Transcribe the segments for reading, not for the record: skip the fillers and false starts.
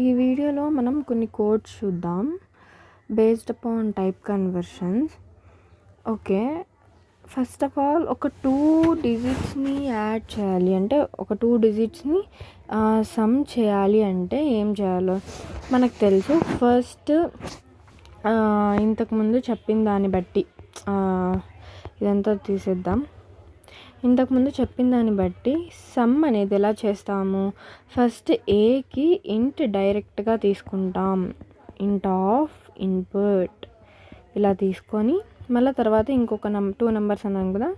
ఈ వీడియోలో మనం కొన్ని కోడ్స్ చూద్దాం based upon type conversions. Okay, first of all ఒక 2 డిజిట్స్ని యాడ్ చేయాలి అంటే ఒక 2 డిజిట్స్ని సమ్ చేయాలి అంటే ఏం చేయాలో మనకు తెలుసు. ఫస్ట్ ఇంతకుముందు చెప్పిన దాన్ని బట్టి ఇదంతా తీసేద్దాం. ఇంతకుముందు చెప్పిన దాన్ని బట్టి సమ్ అనేది ఎలా చేస్తాము, ఫస్ట్ ఏకి ఇంట్ డైరెక్ట్గా తీసుకుంటాం, ఇంట్ ఆఫ్ ఇన్పుట్ ఇలా తీసుకొని మళ్ళీ తర్వాత ఇంకొక 2 నెంబర్స్ అన్నాం కదా,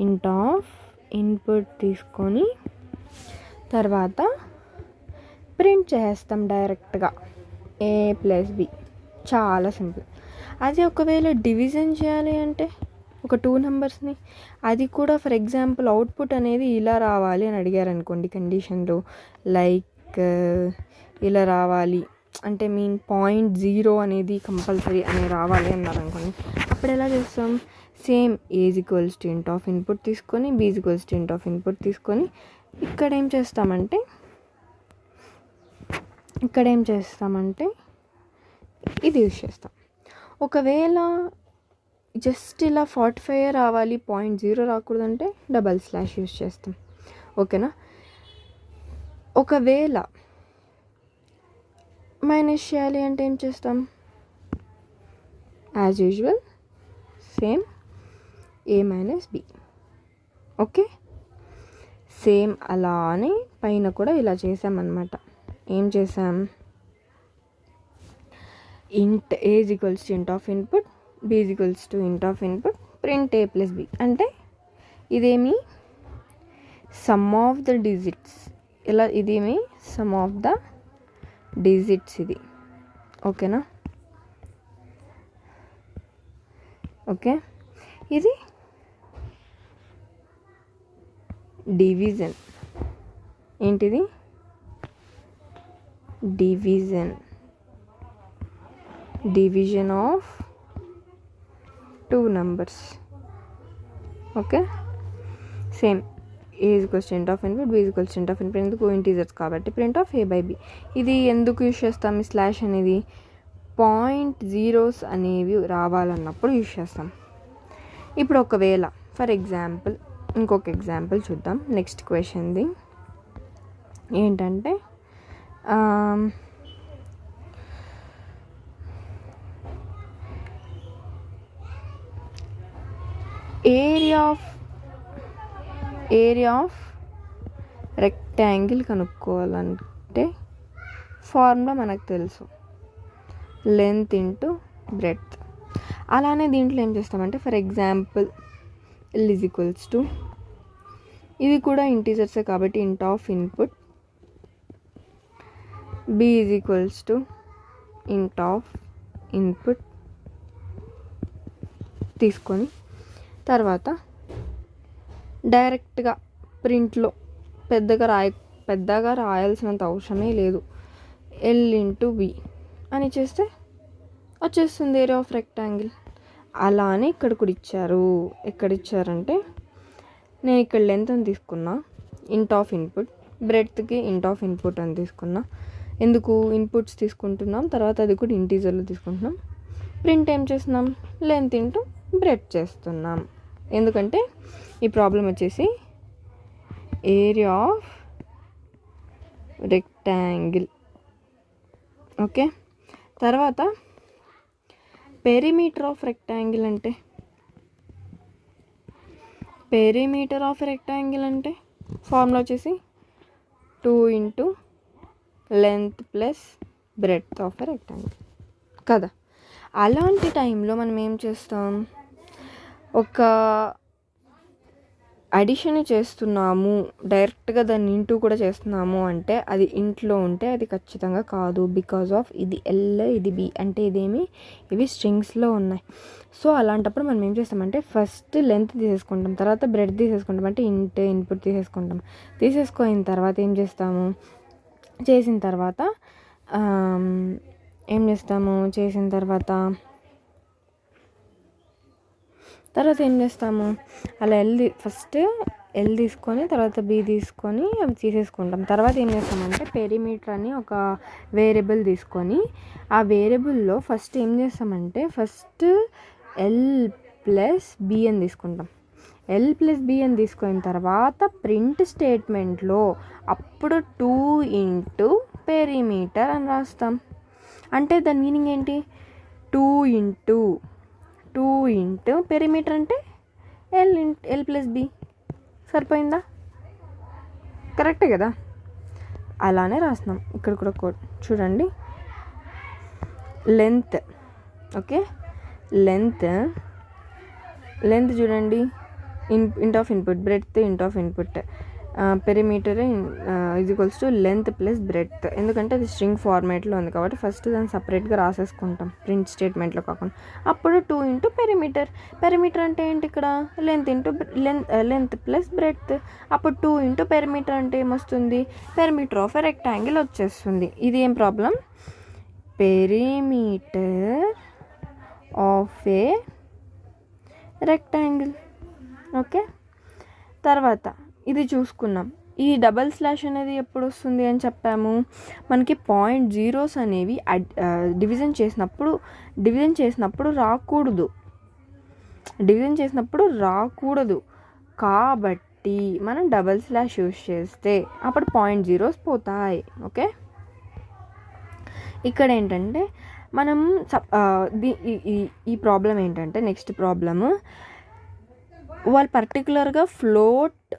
ఇంట్ ఆఫ్ ఇన్పుట్ తీసుకొని తర్వాత ప్రింట్ చేస్తాం డైరెక్ట్గా ఏ ప్లస్ బి. చాలా సింపుల్. అది ఒకవేళ డివిజన్ చేయాలి అంటే ఒక 2 నెంబర్స్ని, అది కూడా ఫర్ ఎగ్జాంపుల్ అవుట్పుట్ అనేది ఇలా రావాలి అని అడిగారు అనుకోండి కండిషన్లో, లైక్ ఇలా రావాలి అంటే 0.0 అనేది కంపల్సరీ అని రావాలి అన్నారు అనుకోండి. అప్పుడు ఎలా చేస్తాం, same A equals to int of input తీసుకొని B equals to int of input తీసుకొని ఇక్కడ ఏం చేస్తామంటే ఇది యూజ్ చేస్తాం. ఒకవేళ జస్ట్ ఇలా 45 రావాలి 0.0 రాకూడదంటే // యూజ్ చేస్తాం. ఓకేనా. ఒకవేళ మైనస్ చేయాలి అంటే ఏం చేస్తాం, as usual same A minus B. Okay, same అలానే పైన కూడా ఇలా చేసామన్నమాట. ఏం చేసాం, int A equals to int of input B equals to int of input print A plus B. అంటే ఇదేమి సమ్ ఆఫ్ ద డిజిట్స్, ఇలా ఇదేమి సమ్ ఆఫ్ ద డిజిట్స్ ఇది. ఓకేనా. ఓకే, ఇది డివిజన్. ఏంటిది, division of 2 numbers. Okay, same A equals to int of input B equals to int of input. ఎందుకు, integers కాబట్టి print of A by B. ఇది ఎందుకు యూజ్ చేస్తాం, ఈ స్లాష్ అనేది 0.0s అనేవి రావాలన్నప్పుడు యూజ్ చేస్తాం. ఇప్పుడు ఒకవేళ ఫర్ ఎగ్జాంపుల్ ఇంకొక ఎగ్జాంపుల్ చూద్దాం. నెక్స్ట్ క్వశ్చన్ది ఏంటంటే ఏరియా ఆఫ్ రెక్టాంగిల్ కనుక్కోవాలంటే ఫార్ములా మనకు తెలుసు, లెంత్ ఇంటూ బ్రెడ్త్. అలానే దీంట్లో ఏం చేస్తామంటే for example L is equals to, ఇది కూడా ఇంటీజర్సే కాబట్టి int of input B is equals to int of input తీసుకొని తర్వాత డైరెక్ట్గా ప్రింట్లో పెద్దగా రాయాల్సినంత అవసరమే లేదు, ఎల్ ఇంటూ బి అని చేస్తే వచ్చేస్తుంది ఏరియా ఆఫ్ రెక్టాంగిల్. అలానే ఇక్కడ కూడా ఇచ్చారు. ఎక్కడ ఇచ్చారంటే నేను ఇక్కడ లెంత్ అని తీసుకున్నా, ఇంట్ ఆఫ్ ఇన్పుట్, బ్రెడ్త్కి ఇంట్ ఆఫ్ ఇన్పుట్ అని తీసుకున్నా. ఎందుకు, ఇన్పుట్స్ తీసుకుంటున్నాం, తర్వాత అది కూడా ఇంటీజర్లో తీసుకుంటున్నాం. ప్రింట్ ఏం చేస్తున్నాం, లెంత్ ఇంటూ బ్రెడ్ చేస్తున్నాం. ఎందుకంటే ఈ ప్రాబ్లం వచ్చేసి ఏరియా ఆఫ్ రెక్టాంగిల్. ఓకే, తర్వాత పెరిమీటర్ ఆఫ్ రెక్టాంగిల్ అంటే ఫార్ములా వచ్చేసి 2 into length plus breadth of rectangle కదా. అలాంటి టైంలో మనం ఏం చేస్తాం, ఒక అడిషన్ చేస్తున్నాము, డైరెక్ట్గా దాన్ని ఇంటూ కూడా చేస్తున్నాము అంటే అది ఇంట్లో ఉంటే అది ఖచ్చితంగా కాదు, బికాజ్ ఆఫ్ ఇది ఎల్ ఇది బి అంటే ఇవి స్ట్రింగ్స్లో ఉన్నాయి. సో అలాంటప్పుడు మనం ఏం చేస్తామంటే ఫస్ట్ లెంత్ తీసేసుకుంటాం, తర్వాత బ్రెడ్ తీసేసుకుంటాం, అంటే ఇన్పుట్ తీసేసుకున్న తర్వాత ఏం చేస్తాము, చేసిన తర్వాత తర్వాత ఏం చేస్తాము, అలా ఫస్ట్ ఎల్ తీసుకొని తర్వాత బి తీసుకొని అవి తీసేసుకుంటాం. తర్వాత ఏం చేస్తామంటే పెరిమీటర్ అని ఒక వేరియబుల్ తీసుకొని ఆ వేరియబుల్లో ఫస్ట్ ఏం చేస్తామంటే ఫస్ట్ ఎల్ ప్లస్ బి అని తీసుకుంటాం. ఎల్ ప్లస్ బి అని తీసుకున్న తర్వాత ప్రింట్ స్టేట్మెంట్లో అప్పుడు 2 ఇంటూ పెరిమీటర్ అని రాస్తాం. అంటే దాని మీనింగ్ ఏంటి, 2 ఇంటూ పెరిమీటర్ అంటే ఎల్ ప్లస్ బి. సరిపోయిందా? కరెక్టే కదా. అలానే రాస్తున్నాం ఇక్కడ కూడా కోడ్ చూడండి. లెంత్, ఓకే, లెంత్ చూడండి, ఇంట్ ఆఫ్ ఇన్పుట్, బ్రెడ్త్ ఇంట్ of input, perimeter is equals to length plus breadth. ఎందుకంటే అది స్ట్రింగ్ ఫార్మేట్లో ఉంది కాబట్టి ఫస్ట్ దాన్ని సపరేట్గా రాసేసుకుంటాం ప్రింట్ స్టేట్మెంట్లో కాకుండా. అప్పుడు 2 ఇంటూ పెరిమీటర్ అంటే ఏంటి, ఇక్కడ లెంత్ ప్లస్ బ్రెడ్త్. అప్పుడు 2 ఇంటూ పెరిమీటర్ అంటే ఏమొస్తుంది, పెరిమీటర్ ఆఫ్ ఎ రెక్టాంగిల్ వచ్చేస్తుంది. ఇది ఏం problem, perimeter of a rectangle. Okay, తర్వాత ఇది చూసుకున్నాం. ఈ డబల్ స్లాష్ అనేది ఎప్పుడు వస్తుంది అని చెప్పాము, మనకి పాయింట్ జీరోస్ అనేవి డివిజన్ చేసినప్పుడు రాకూడదు కాబట్టి మనం డబల్ స్లాష్ యూజ్ చేస్తే అప్పుడు పాయింట్ జీరోస్ పోతాయి. ఓకే, ఇక్కడ ఏంటంటే మనం ఈ ప్రాబ్లం ఏంటంటే, నెక్స్ట్ ప్రాబ్లము వాళ్ళు పర్టికులర్గా ఫ్లోట్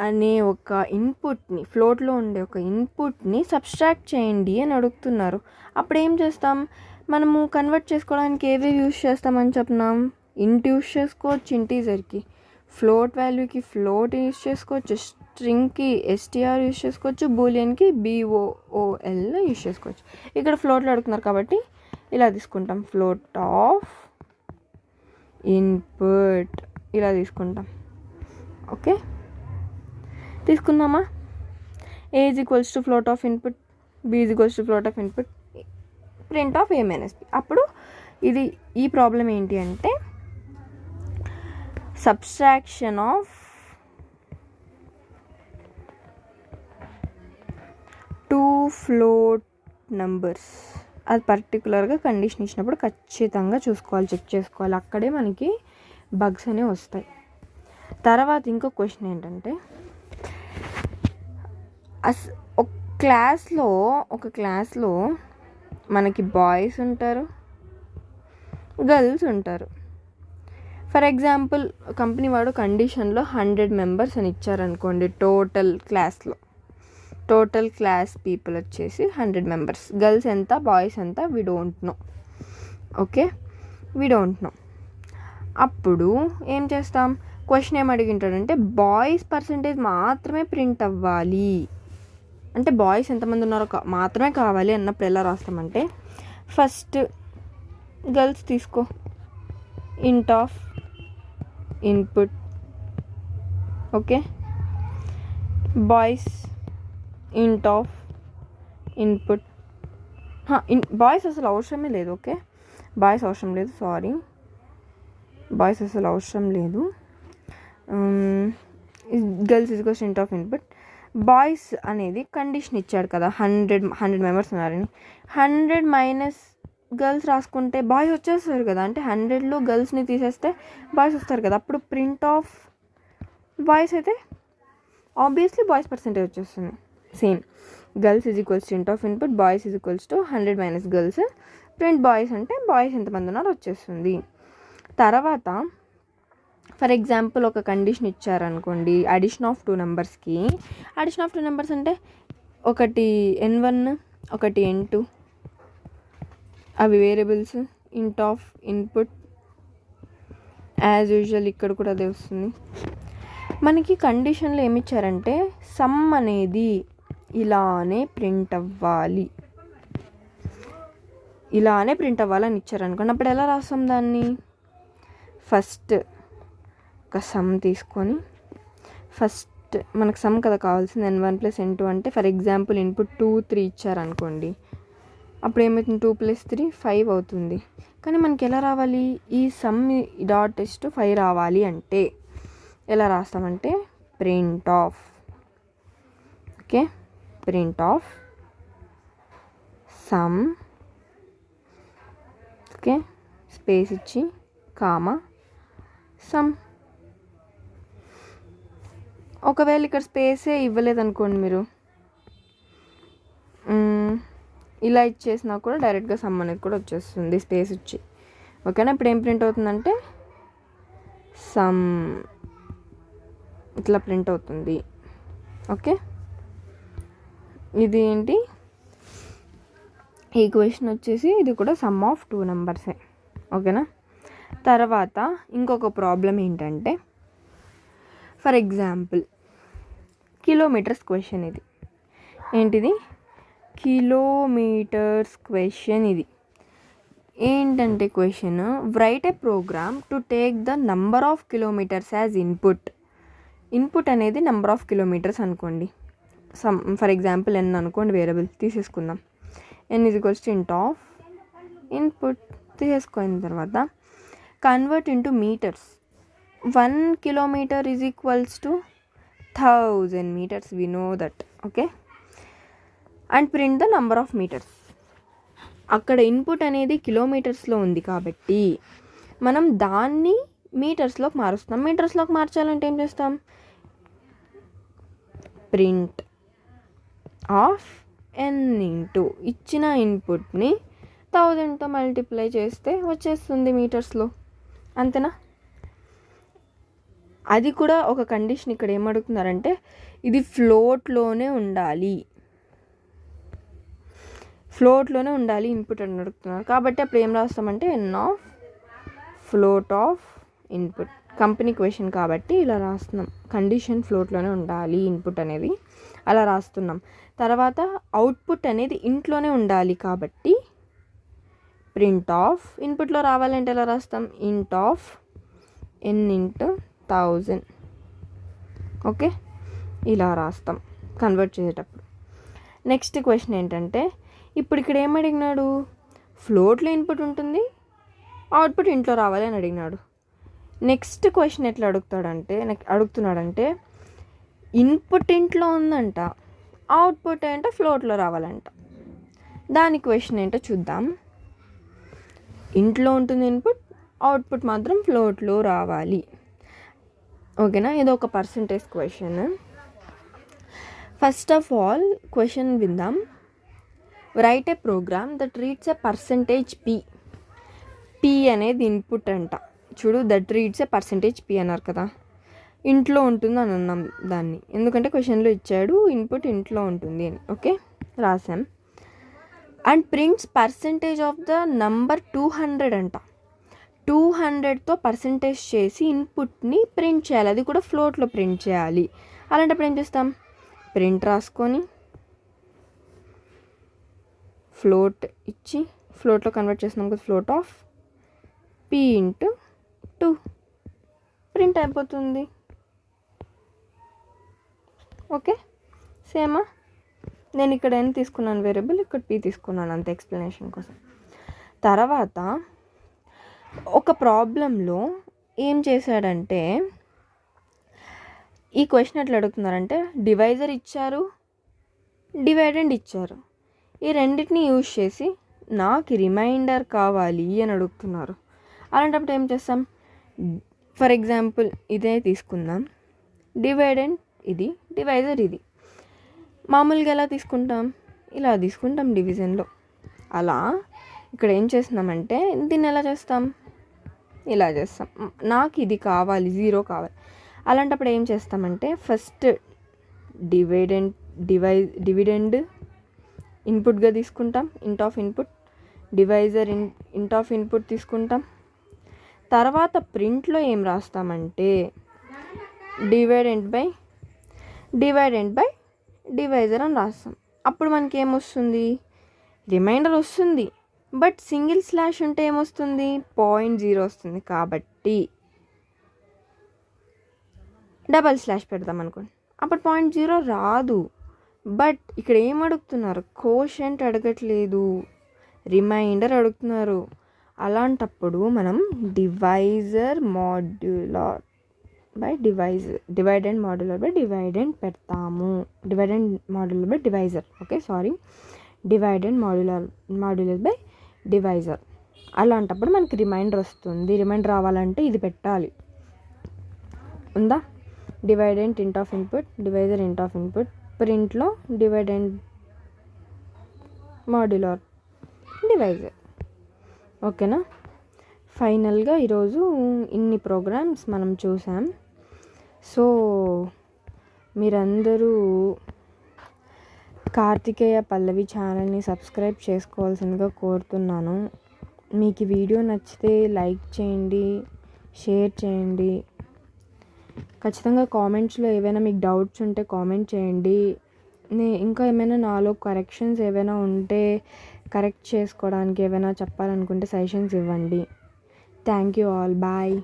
అనే ఒక ఇన్పుట్ని, ఫ్లోట్లో ఉండే ఒక ఇన్పుట్ని సబ్స్ట్రాక్ట్ చేయండి అని అడుగుతున్నారు. అప్పుడు ఏం చేస్తాం, మనము కన్వర్ట్ చేసుకోవడానికి ఏవి యూజ్ చేస్తామని చెప్పినాం, ఇంట్ యూజ్ చేసుకోవచ్చు ఇంటీజర్కి, ఫ్లోట్ వాల్యూకి ఫ్లోట్ యూజ్ చేసుకోవచ్చు, స్ట్రింగ్కి ఎస్టీఆర్ యూజ్ చేసుకోవచ్చు, బూలియన్కి BOOL యూజ్ చేసుకోవచ్చు. ఇక్కడ ఫ్లోట్లో అడుగుతున్నారు కాబట్టి ఇలా తీసుకుంటాం, ఫ్లోట్ ఆఫ్ ఇన్పుట్ ఇలా తీసుకుంటాం. ఓకే, తీసుకున్నామా, A is equals to float of input, B is equals to float of input, print of A minus B. అప్పుడు ఈ ప్రాబ్లం ఏంటి అంటే సబ్స్ట్రాక్షన్ ఆఫ్ 2 ఫ్లోట్ నంబర్స్. అది పర్టికులర్గా కండిషన్ ఇచ్చినప్పుడు ఖచ్చితంగా చూసుకోవాలి, చెక్ చేసుకోవాలి, అక్కడే మనకి బగ్స్ అనేవి వస్తాయి. తర్వాత ఇంకో క్వశ్చన్ ఏంటంటే, ఒక క్లాస్లో మనకి బాయ్స్ ఉంటారు, గర్ల్స్ ఉంటారు. ఫర్ ఎగ్జాంపుల్ కంపెనీ వాడు కండిషన్లో 100 మెంబర్స్ అని ఇచ్చారనుకోండి. టోటల్ క్లాస్ పీపుల్ వచ్చేసి 100 మెంబర్స్. గర్ల్స్ ఎంత బాయ్స్ ఎంత వీ డోంట్ నో. అప్పుడు ఏం చేస్తాం, క్వశ్చన్ ఏం అడిగింటాడంటే బాయ్స్ పర్సంటేజ్ మాత్రమే ప్రింట్ అవ్వాలి, అంటే బాయ్స్ ఎంతమంది ఉన్నారో మాత్రమే కావాలి అన్నప్పుడు ఎలా రాస్తామంటే, ఫస్ట్ గర్ల్స్ తీసుకో, ఇంట్ ఆఫ్ ఇన్పుట్, ఓకే, బాయ్స్ ఇంట్ ఆఫ్ ఇన్పుట్. బాయ్స్ అసలు అవసరమే లేదు. ఓకే, బాయ్స్ అవసరం లేదు. గర్ల్స్ ఈజ్ ఈక్వల్స్ ఇంట్ ఆఫ్ ఇన్పుట్. బాయ్స్ అనేది కండిషన్ ఇచ్చాడు కదా, 100 మెంబర్స్ ఉన్నారని. 100 మైనస్ గర్ల్స్ రాసుకుంటే బాయ్స్ వచ్చేస్తారు కదా, అంటే 100లో గర్ల్స్ని తీసేస్తే బాయ్స్ వస్తారు కదా. అప్పుడు ప్రింట్ ఆఫ్ బాయ్స్ అయితే ఆబ్వియస్లీ బాయ్స్ పర్సెంటేజ్ వచ్చేస్తుంది. Same, girls is equals to int of input, boys is equals to 100 minus girls, print boys అంటే బాయ్స్ ఎంతమంది ఉన్నారో వచ్చేస్తుంది. తర్వాత ఫర్ ఎగ్జాంపుల్ ఒక కండిషన్ ఇచ్చారనుకోండి, అడిషన్ ఆఫ్ 2 నెంబర్స్కి. అడిషన్ ఆఫ్ 2 నెంబర్స్ అంటే ఒకటి N1 ఒకటి N2, అవి వేరియబుల్స్, ఇంట్ ఆఫ్ ఇన్పుట్ యాజ్ యూజువల్. ఇక్కడ కూడా అదే వస్తుంది. మనకి కండిషన్లో ఏమి ఇచ్చారంటే సమ్ అనేది ఇలానే ప్రింట్ అవ్వాలి అని ఇచ్చారనుకోండి. అప్పుడు ఎలా రాస్తాం దాన్ని, ఫస్ట్ ఒక సమ్ తీసుకొని, ఫస్ట్ మనకు సమ్ కదా కావాల్సింది, N1 + N2 అంటే ఫర్ ఎగ్జాంపుల్ ఇన్పుట్ 2, 3 ఇచ్చారనుకోండి. అప్పుడు ఏమవుతుంది 2 + 3 5 అవుతుంది. కానీ మనకి ఎలా రావాలి, ఈ సమ్ డాట్ టెస్ట్ 5 రావాలి అంటే ఎలా రాస్తామంటే print of, okay, print of sum, okay, space ఇచ్చి కామా సమ్. ఒకవేళ ఇక్కడ స్పేసే ఇవ్వలేదనుకోండి, మీరు ఇలా ఇచ్చేసినా కూడా డైరెక్ట్గా సమ్ అనేది కూడా వచ్చేస్తుంది స్పేస్ ఇచ్చి, ఓకేనా. ఇప్పుడు ఏం ప్రింట్ అవుతుందంటే సమ్ ఇట్లా ప్రింట్ అవుతుంది, ఓకే. ఇది ఏంటి, ఈక్వేషన్ వచ్చేసి ఇది కూడా సమ్ ఆఫ్ 2 నెంబర్సే, ఓకేనా. తర్వాత ఇంకొక ప్రాబ్లం ఏంటంటే, ఫర్ ఎగ్జాంపుల్ కిలోమీటర్స్ క్వశ్చన్. ఇది ఏంటిది, కిలోమీటర్స్ క్వశ్చన్. ఇది ఏంటంటే question, right a program to take the number of kilometres as input. Input అనేది నెంబర్ ఆఫ్ కిలోమీటర్స్ అనుకోండి, సమ్ ఫర్ ఎగ్జాంపుల్ n అనుకోండి, వేరియబుల్ తీసేసుకుందాం. n = int ఆఫ్ ఇన్పుట్ తీసేసుకున్న తర్వాత convert into metres. 1 kilometer is equals to 1000 meters, we know that, okay. And print the number of metres. అక్కడ input అనేది కిలోమీటర్స్లో ఉంది కాబట్టి మనం దాన్ని మీటర్స్లోకి మారుస్తాం. మీటర్స్లోకి మార్చాలంటే ఏం చేస్తాం, ప్రింట్ ఆఫ్ n ఇంటూ ఇచ్చిన ఇన్పుట్ని 1000తో మల్టిప్లై చేస్తే వచ్చేస్తుంది మీటర్స్లో, అంతేనా. అది కూడా ఒక కండిషన్. ఇక్కడ ఏమడుగుతున్నారంటే ఇది ఫ్లోట్లోనే ఉండాలి, ఫ్లోట్లోనే ఉండాలి ఇన్పుట్ అని అడుగుతున్నారు. కాబట్టి అప్పుడు ఏం రాస్తామంటే n of float of input. Company question కాబట్టి ఇలా రాస్తున్నాం, కండిషన్ ఫ్లోట్లోనే ఉండాలి ఇన్పుట్ అనేది, అలా రాస్తున్నాం. తర్వాత అవుట్పుట్ అనేది ఇంట్లోనే ఉండాలి కాబట్టి ప్రింట్ ఆఫ్, ఇన్పుట్లో రావాలంటే ఎలా రాస్తాం, int of n into 1000, okay, ఇలా రాస్తాం కన్వర్ట్ చేసేటప్పుడు. నెక్స్ట్ క్వశ్చన్ ఏంటంటే, ఇప్పుడు ఇక్కడ ఏం అడిగినాడు, ఫ్లోట్లో ఇన్పుట్ ఉంటుంది, అవుట్పుట్ ఇంట్లో రావాలి అని అడిగినాడు. నెక్స్ట్ క్వశ్చన్ ఎట్లా అడుగుతున్నాడంటే ఇన్పుట్ ఇంట్లో ఉందంట, అవుట్పుట్ ఏంటో ఫ్లోట్లో రావాలంట. దాని క్వశ్చన్ ఏంటో చూద్దాం. ఇంట్లో ఉంటుంది ఇన్పుట్, అవుట్పుట్ మాత్రం ఫ్లోట్లో రావాలి, ఓకేనా. ఇది ఒక percentage question. First of all question విందాం. Write a program that reads a percentage p. p అనేది ఇన్పుట్ అంట. చూడు, that reads a percentage p అన్నారు కదా, ఇంట్లో ఉంటుంది అని అన్నాం దాన్ని, ఎందుకంటే క్వశ్చన్లో ఇచ్చాడు ఇన్పుట్ ఇంట్లో ఉంటుంది అని, ఓకే, రాసాం. And prints percentage of the number 200 అంట. 200తో పర్సంటేజ్ చేసి ఇన్పుట్ని ప్రింట్ చేయాలి, అది కూడా ఫ్లోట్లో ప్రింట్ చేయాలి. అలాంటప్పుడు ఏం చేస్తాం, ప్రింట్ రాసుకొని ఫ్లోట్ ఇచ్చి ఫ్లోట్లో కన్వర్ట్ చేస్తున్నాం కదా, float of p into 2 print అయిపోతుంది, ఓకే. సేమా, నేను ఇక్కడ n తీసుకున్నాను వేరియబుల్, ఇక్కడ p తీసుకున్నాను, అంత ఎక్స్ప్లెనేషన్ కోసం. తర్వాత ఒక ప్రాబ్లంలో ఏం చేశాడంటే, ఈ క్వశ్చన్ ఎట్లా అడుగుతున్నారంటే డివైజర్ ఇచ్చారు, డివైడెండ్ ఇచ్చారు, ఈ రెండింటిని యూజ్ చేసి నాకు రిమైండర్ కావాలి అని అడుగుతున్నారు. అలాంటప్పుడు ఏం చేస్తాం, ఫర్ ఎగ్జాంపుల్ ఇదే తీసుకుందాం, డివైడెండ్ ఇది, డివైజర్ ఇది. మామూలుగా ఎలా తీసుకుంటాం, ఇలా తీసుకుంటాం డివిజన్లో. అలా ఇక్కడ ఏం చేస్తున్నామంటే దీన్ని ఎలా చేస్తాం, ఇలా చేస్తాం. నాకు ఇది కావాలి, 0 కావాలి. అలాంటప్పుడు ఏం చేస్తామంటే ఫస్ట్ డివిడెండ్ ఇన్పుట్గా తీసుకుంటాం, int of input, divisor int of input తీసుకుంటాం. తర్వాత ప్రింట్లో ఏం రాస్తామంటే డివైడెండ్ బై డివైజర్ అని రాస్తాం. అప్పుడు మనకి ఏమొస్తుంది, రిమైండర్ వస్తుంది. బట్ సింగిల్ స్లాష్ ఉంటే ఏమొస్తుంది, 0.0 వస్తుంది. కాబట్టి డబల్ స్లాష్ పెడతాం అనుకోండి, అప్పుడు 0.0 రాదు. బట్ ఇక్కడ ఏం అడుగుతున్నారు, కోషంట్ అడగట్లేదు, రిమైండర్ అడుగుతున్నారు. అలాంటప్పుడు మనం divisor modular by dividend modular by dividend పెడతాము. Dividend modular by divisor, okay sorry, dividend modular by divisor. అలాంటప్పుడు మనకి రిమైండర్ వస్తుంది. రిమైండర్ రావాలంటే ఇది పెట్టాలి. ఉందా? Dividend int of input, divisor int of input, ప్రింట్లో డివైడెంట్ మాడ్యులర్ డివైజర్. ఓకేనా? ఫైనల్గా ఈరోజు ఇన్ని ప్రోగ్రామ్స్ మనం చూసాం. సో మీరందరూ కార్తికేయ పల్లవి ఛానల్ని సబ్స్క్రైబ్ చేసుకోవాల్సిందిగా కోరుతున్నాను. మీకు ఈ వీడియో నచ్చితే లైక్ చేయండి, షేర్ చేయండి. ఖచ్చితంగా కామెంట్స్లో ఏవైనా మీకు డౌట్స్ ఉంటే కామెంట్ చేయండి. ఇంకా ఏమైనా నాలో కరెక్షన్స్ ఏవైనా ఉంటే కరెక్ట్ చేసుకోవడానికి ఏమైనా చెప్పాలనుకుంటే సజెషన్స్ ఇవ్వండి. Thank you all. బాయ్.